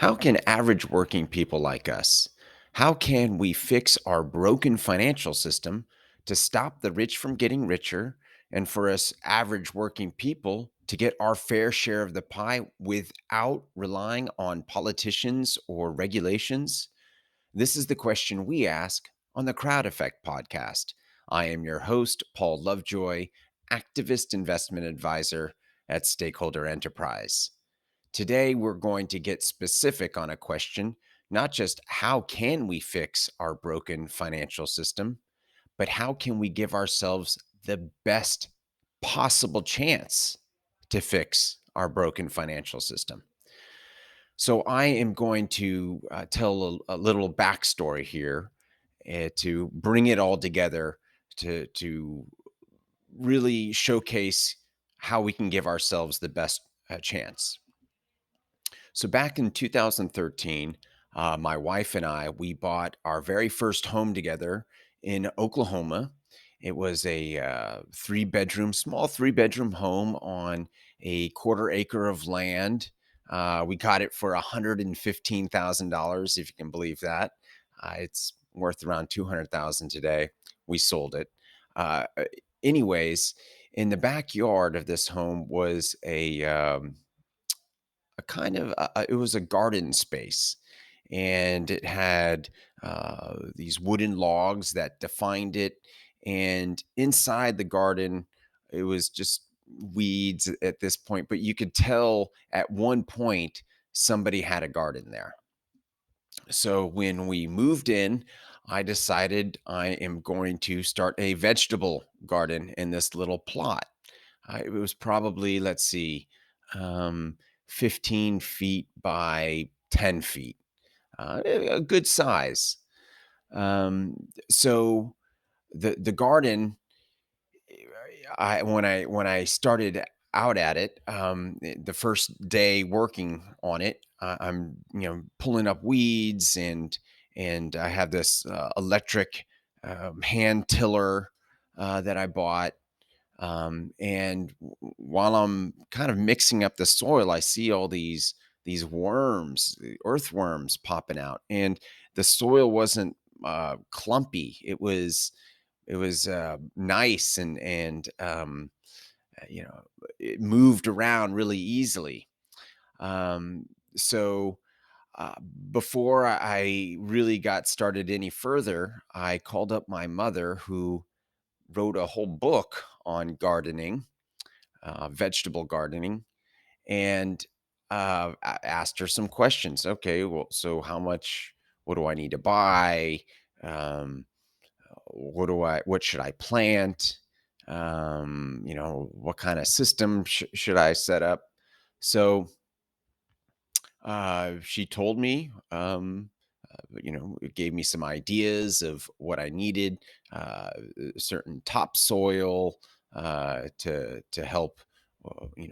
How can average working people like us, how can we fix our broken financial system to stop the rich from getting richer and for us average working people to get our fair share of the pie without relying on politicians or regulations? This is the question we ask on the Crowd Effect podcast. I am your host, Paul Lovejoy, activist investment advisor at Stakeholder Enterprise. Today, we're going to get specific on a question, not just how can we fix our broken financial system, but how can we give ourselves the best possible chance to fix our broken financial system? So, I am going to tell a little backstory here to bring it all together to really showcase how we can give ourselves the best chance. So back in 2013, my wife and I, we bought our very first home together in Oklahoma. It was a small three-bedroom home on a quarter acre of land. We got it for $115,000, if you can believe that. It's worth around 200,000 today. We sold it. Uh, uh, anyways, in the backyard of this home was a kind of it was a garden space, and it had these wooden logs that defined it, and inside the garden it was just weeds at this point, but you could tell at one point somebody had a garden there. So when we moved in, I decided I am going to start a vegetable garden in this little plot. It was probably, let's see, um, 15 feet by 10 feet, a good size. So the garden, when I started out at it, the first day working on it, I'm pulling up weeds, and I have this electric hand tiller that I bought. And while I'm kind of mixing up the soil, I see all these worms, the earthworms popping out, and the soil wasn't clumpy. It was nice, and it moved around really easily. Um, so uh, before I really got started any further, I called up my mother, who wrote a whole book on gardening, vegetable gardening, and I asked her some questions. Okay, well, so how much? What do I need to buy? Um, what should I plant? What kind of system should I set up? So she told me, it gave me some ideas of what I needed, certain topsoil to help,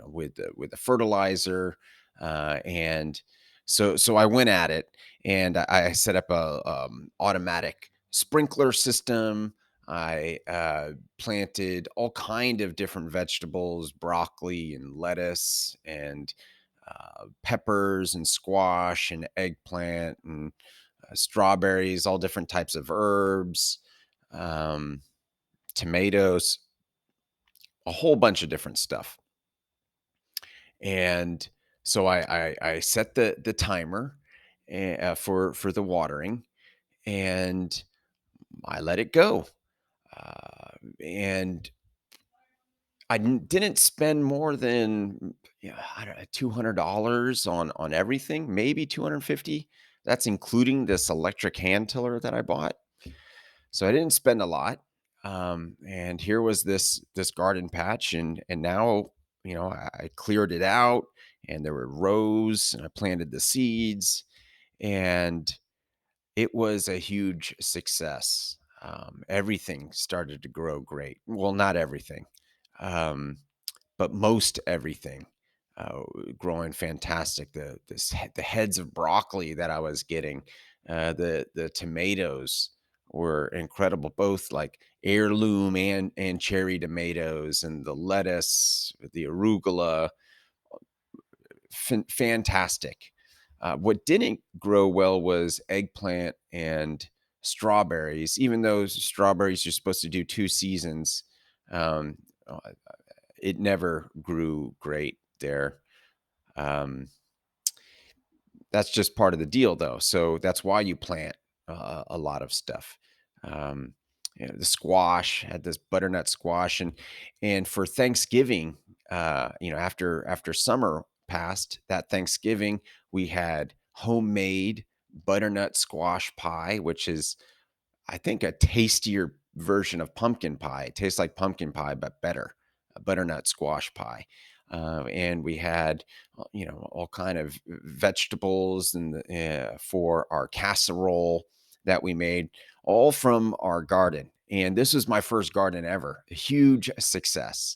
with the fertilizer, and so I went at it, and I set up a automatic sprinkler system. I planted all kind of different vegetables, broccoli and lettuce, and peppers and squash and eggplant and strawberries, all different types of herbs, um, tomatoes, a whole bunch of different stuff. And so I set the timer for the watering, and I let it go. And I didn't spend more than, I don't know, $200 on everything, maybe 250. That's including this electric hand tiller that I bought. So I didn't spend a lot. And here was this garden patch, and now, I cleared it out, and there were rows, and I planted the seeds, and it was a huge success. Everything started to grow great. Well, not everything. Um, but most everything uh, growing fantastic. The heads of broccoli that I was getting, the tomatoes were incredible, both like heirloom and cherry tomatoes, and the lettuce, the arugula, fantastic. What didn't grow well was eggplant and strawberries, even though strawberries are supposed to do 2 seasons. Um, uh, it never grew great there. Um, that's just part of the deal, though. So that's why you plant a lot of stuff. Um, the squash had this butternut squash, and for Thanksgiving, after summer passed, that Thanksgiving we had homemade butternut squash pie, which is I think a tastier version of pumpkin pie. It tastes like pumpkin pie, but better, a butternut squash pie. And we had, all kind of vegetables for our casserole that we made, all from our garden. And this was my first garden ever, a huge success.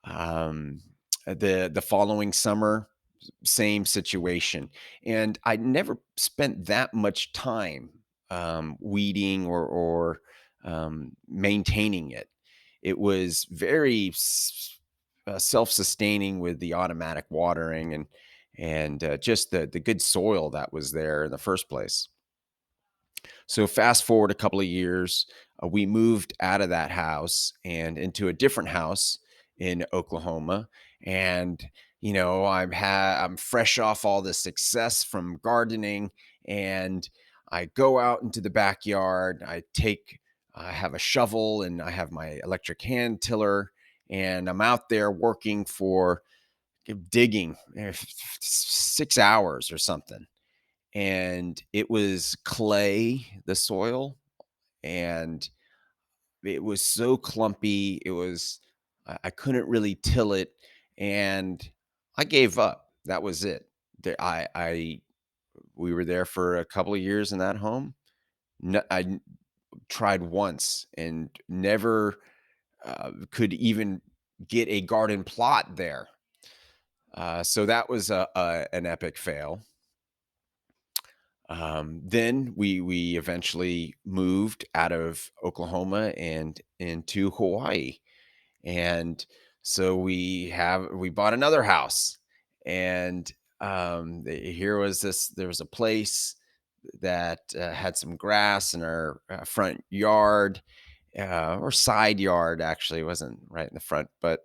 Um, the following summer, same situation. And I never spent that much time weeding or maintaining it. It was very self-sustaining with the automatic watering and just the good soil that was there in the first place. So fast forward a couple of years, we moved out of that house and into a different house in Oklahoma. And I'm fresh off all the success from gardening, and I go out into the backyard. I have a shovel and I have my electric hand tiller, and I'm out there working for digging 6 hours or something, and it was clay, the soil, and it was so clumpy. I couldn't really till it, and I gave up. That was it. I we were there for a couple of years in that home. No, tried once and never could even get a garden plot there. So that was an epic fail. Then we eventually moved out of Oklahoma and into Hawaii, and so we bought another house, and here was this. There was a place that had some grass in our front yard, or side yard. Actually, it wasn't right in the front, but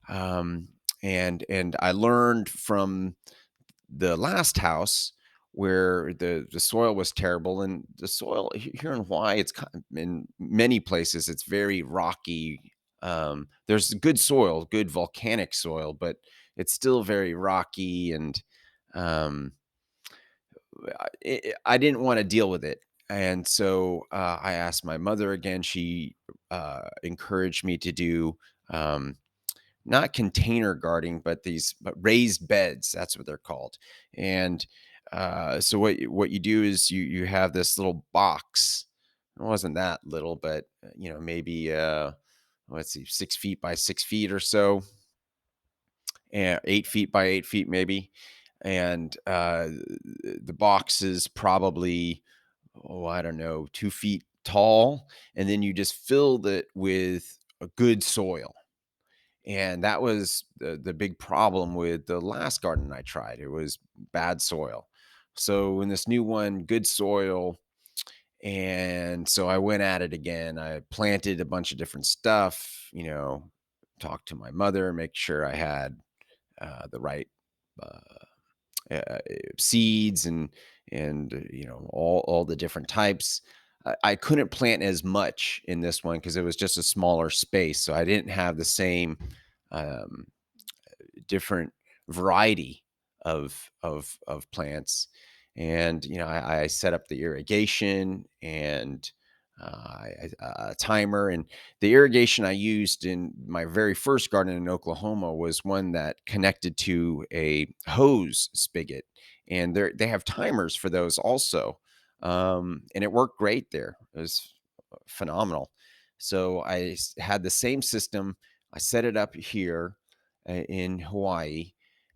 um, and I learned from the last house where the soil was terrible, and the soil here in Hawaii, it's in many places it's very rocky. There's good soil, good volcanic soil, but it's still very rocky, and um, I didn't want to deal with it. And so I asked my mother again. She encouraged me to do um, not container gardening, but raised beds. That's what they're called. And so what you do is you have this little box. It wasn't that little, but maybe let's see, 6 feet by 6 feet or so, and 8 feet by 8 feet maybe. And the box is probably, I don't know, 2 feet tall, and then you just filled it with a good soil, and that was the big problem with the last garden I tried. It was bad soil. So in this new one, good soil. And so I went at it again. I planted a bunch of different stuff, talked to my mother, make sure I had the right uh, seeds and all the different types. I couldn't plant as much in this one because it was just a smaller space, so I didn't have the same um, different variety of plants. And I set up the irrigation and a timer. And the irrigation I used in my very first garden in Oklahoma was one that connected to a hose spigot, and they have timers for those also. And it worked great there. It was phenomenal. So had the same system. I set it up here in Hawaii,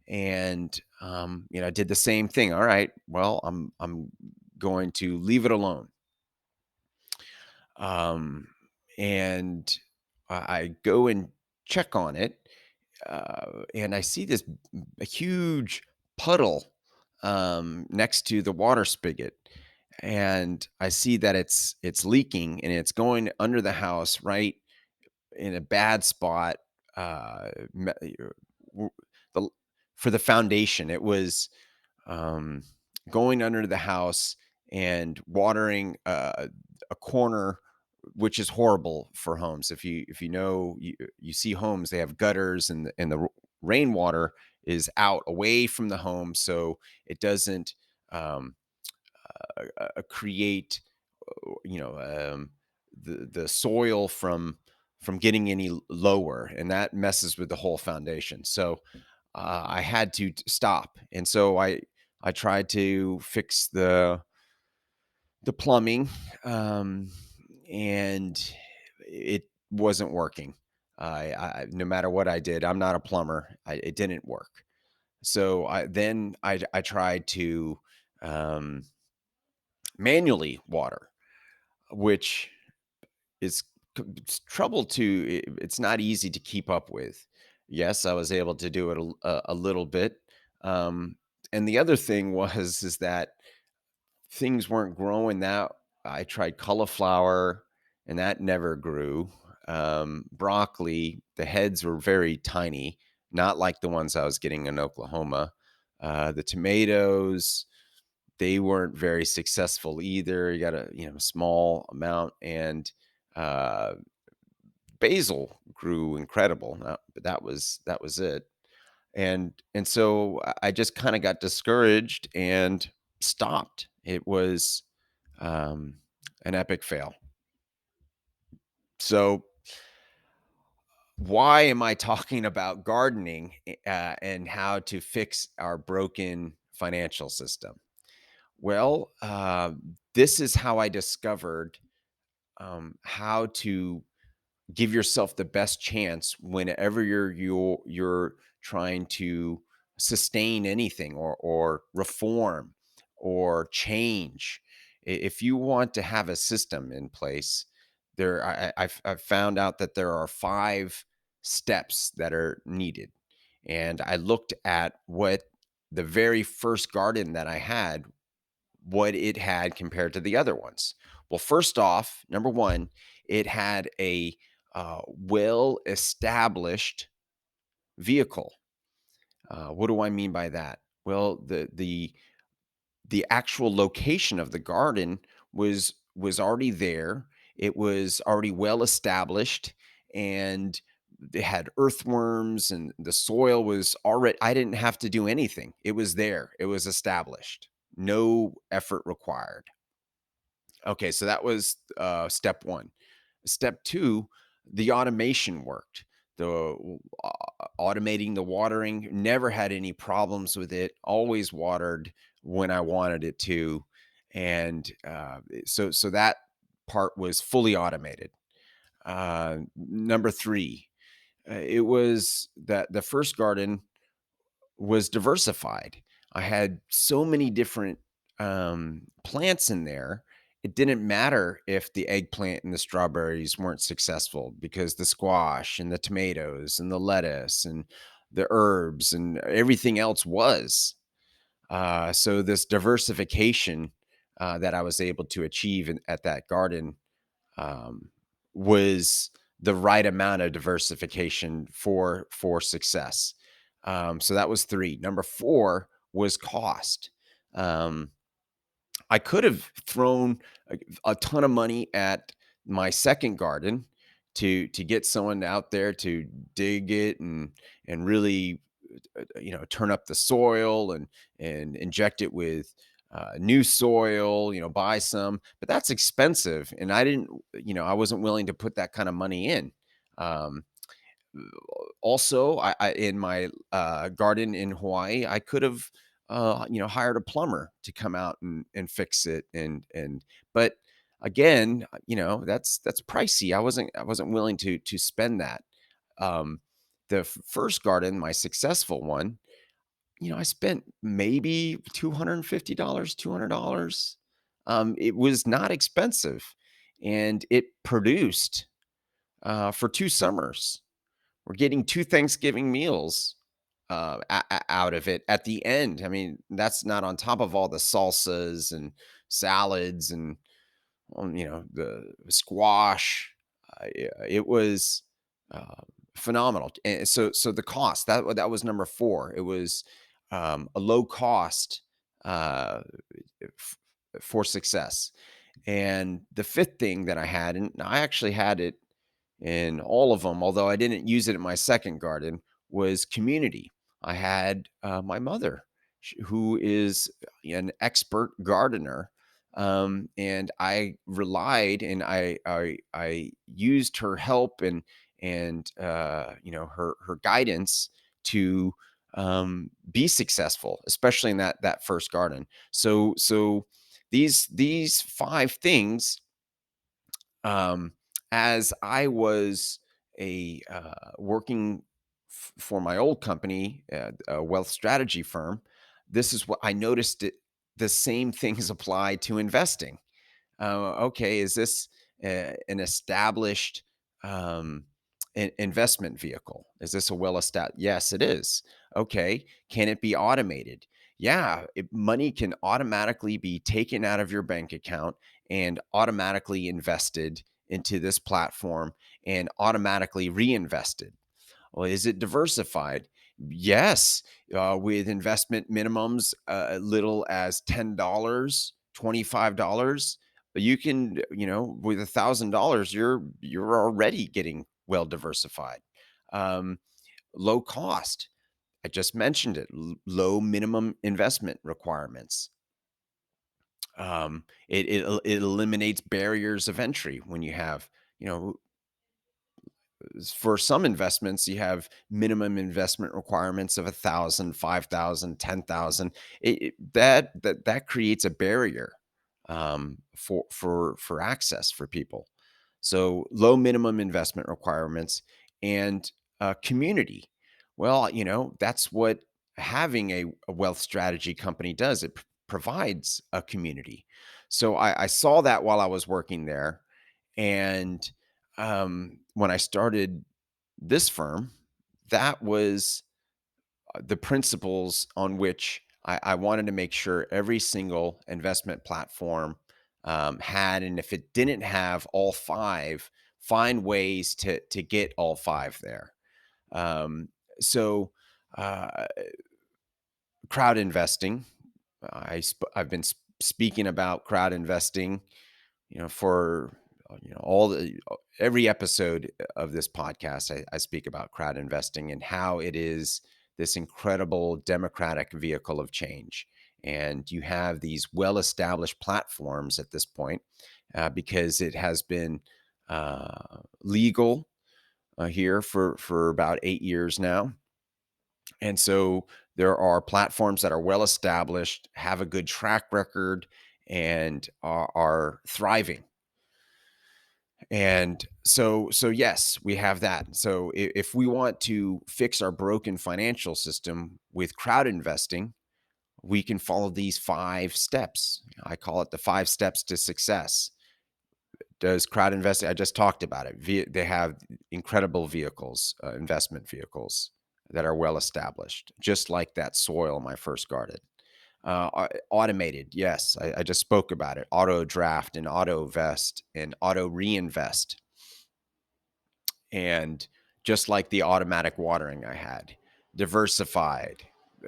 and I did the same thing. All right, well, I'm going to leave it alone. Um, and I go and check on it, and I see this a huge puddle next to the water spigot, and I see that it's leaking and it's going under the house right in a bad spot. W- the For the foundation, it was um, going under the house and watering a corner, which is horrible for homes. If you know you see homes, they have gutters, and the rainwater is out away from the home, so it doesn't um, create you know the soil from getting any lower, and that messes with the whole foundation. So I had to stop, and so I tried to fix the plumbing, um, and it wasn't working. No matter what I did, I'm not a plumber. It didn't work. So I tried to um, manually water, which is it's trouble to. It's not easy to keep up with. Yes, I was able to do it a little bit. Um, and the other thing was is that things weren't growing that I tried cauliflower and that never grew. Broccoli, the heads were very tiny, not like the ones I was getting in Oklahoma. The tomatoes, they weren't very successful either. You got a small amount, and uh, basil grew incredible, but that was it. And so I just kind of got discouraged and stopped. It was um, an epic fail. So, why am I talking about gardening and how to fix our broken financial system? Well, this is how I discovered how to give yourself the best chance whenever you're trying to sustain anything or reform or change. If you want to have a system in place, I've found out that there are 5 steps that are needed. And I looked at what the very first garden that I had, what it had compared to the other ones. Well, first off, number one, it had a well established vehicle. What do I mean by that? Well, the actual location of the garden was already there. It was already well established, and they had earthworms, and the soil was already. I didn't have to do anything. It was there. It was established. No effort required. Okay, so that was step one. Step two, the automation worked. Automating the watering, never had any problems with it. Always watered when I wanted it to, and so that part was fully automated. Number three, it was that the first garden was diversified. I had so many different plants in there. It didn't matter if the eggplant and the strawberries weren't successful because the squash and the tomatoes and the lettuce and the herbs and everything else was. So this diversification that I was able to achieve at that garden um, was the right amount of diversification for success. So that was three. Number four was cost. Um, I could have thrown a ton of money at my second garden to get someone out there to dig it and really turn up the soil and inject it with new soil, buy some, but that's expensive, and I wasn't willing to put that kind of money in. um, Also, I in my garden in Hawaii, I could have hired a plumber to come out and fix it, and but again, that's pricey. I wasn't willing to spend that. um, the first garden, my successful one, I spent maybe $250, $200. It was not expensive, and it produced for 2 summers. We're getting 2 Thanksgiving meals out of it at the end. I mean, that's not on top of all the salsas and salads and the squash. Yeah, it was uh, phenomenal. And so the cost that was number four. It was a low cost uh, f- for success. And the fifth thing that I had, and I actually had it in all of them, although I didn't use it in my second garden, was community. I had my mother, who is an expert gardener, and I relied and I used her help and her guidance to be successful, especially in that first garden. So these five things, um, as I was working for my old company, a wealth strategy firm, this is what I noticed. The same things apply to investing. Okay, is this an established um, investment vehicle? Is this a well established? Yes, it is. Okay, can it be automated? Yeah, money can automatically be taken out of your bank account and automatically invested into this platform and automatically reinvested. Well, is it diversified? Yes, with investment minimums little as $10, $25. But you can, with $1,000, you're already getting well diversified. Um, Low cost. I just mentioned it. Low minimum investment requirements. It eliminates barriers of entry when you have, you know, for some investments, you have minimum investment requirements of 1,000, 5,000, 10,000. That creates a barrier for access for people. So low minimum investment requirements and community. Well, that's what having a wealth strategy company does. It provides a community. So I saw that while I was working there, and when I started this firm, that was the principles on which I wanted to make sure every single investment platform had. And if it didn't have all five, find ways to get all five there. Um, so, uh, Crowd investing. I've been speaking about crowd investing, for all the every episode of this podcast. I speak about crowd investing and how it is this incredible democratic vehicle of change. And you have these well-established platforms at this point, because it has been legal here for about 8 years now. And so there are platforms that are well established, have a good track record, and are thriving. And so yes, we have that. So if we want to fix our broken financial system with crowd investing, we can follow these five steps. I call it the five steps to success. Does crowd investing? I just talked about it. They have incredible vehicles, investment vehicles that are well established, just like that soil in my first garden. Automated, yes, I just spoke about it. Auto draft and auto vest and auto reinvest, and just like the automatic watering I had. Diversified,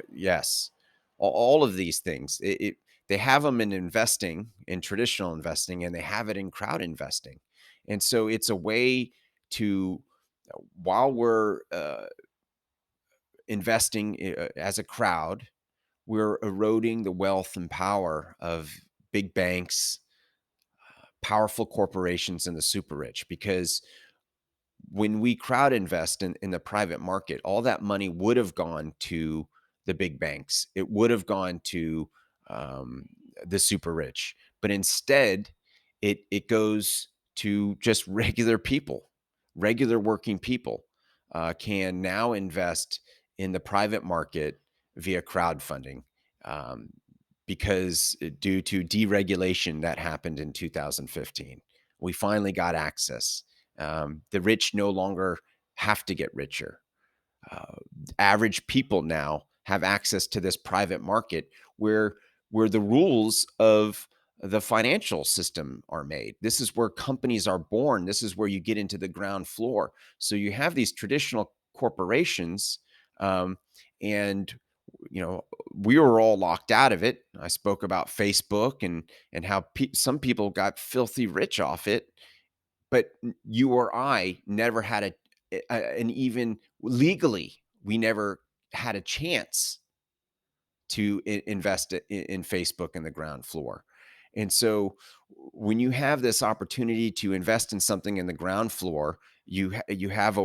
yes, all of these things. They have them in investing, in traditional investing, and they have it in crowd investing. And so it's a way to, while we're investing as a crowd, we're eroding the wealth and power of big banks, powerful corporations, and the super rich. Because when we crowd invest in the private market, all that money would have gone to the big banks. It would have gone to um, the super rich, but instead, it goes to just regular people, regular working people can now invest in the private market via crowdfunding. Um, because due to deregulation that happened in 2015, we finally got access. The rich no longer have to get richer. uh, average people now have access to this private market where the rules of the financial system are made. This is where companies are born. This is where you get into the ground floor. So you have these traditional corporations, um, and we were all locked out of it. I spoke about Facebook and how some people got filthy rich off it, but you or I never had an even legally, we never had a chance to invest in Facebook in the ground floor. And so when you have this opportunity to invest in something in the ground floor, you have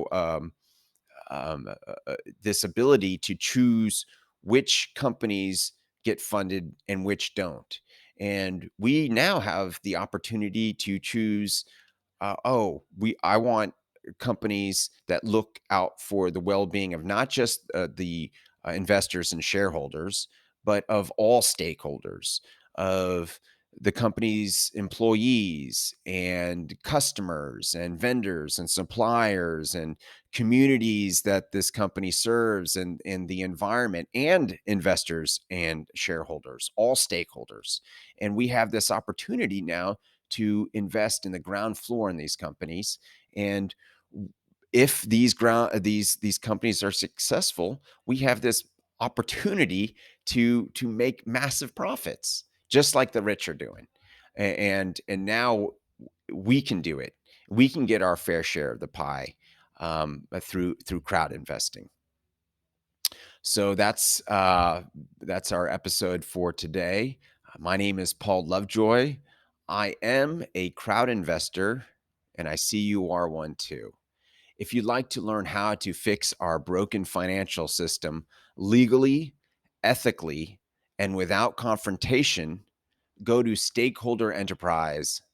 this ability to choose which companies get funded and which don't. And we now have the opportunity to choose, I want companies that look out for the well-being of not just the investors and shareholders, but of all stakeholders, of the company's employees and customers and vendors and suppliers and communities that this company serves, and the environment, and investors and shareholders, all stakeholders. And we have this opportunity now to invest in the ground floor in these companies. And if these companies are successful, we have this opportunity to make massive profits, just like the rich are doing. And now we can do it. We can get our fair share of the pie, through crowd investing. So that's our episode for today. My name is Paul Lovejoy. I am a crowd investor, and I see you are one too. If you'd like to learn how to fix our broken financial system legally, ethically, and without confrontation, go to stakeholderenterprise.com.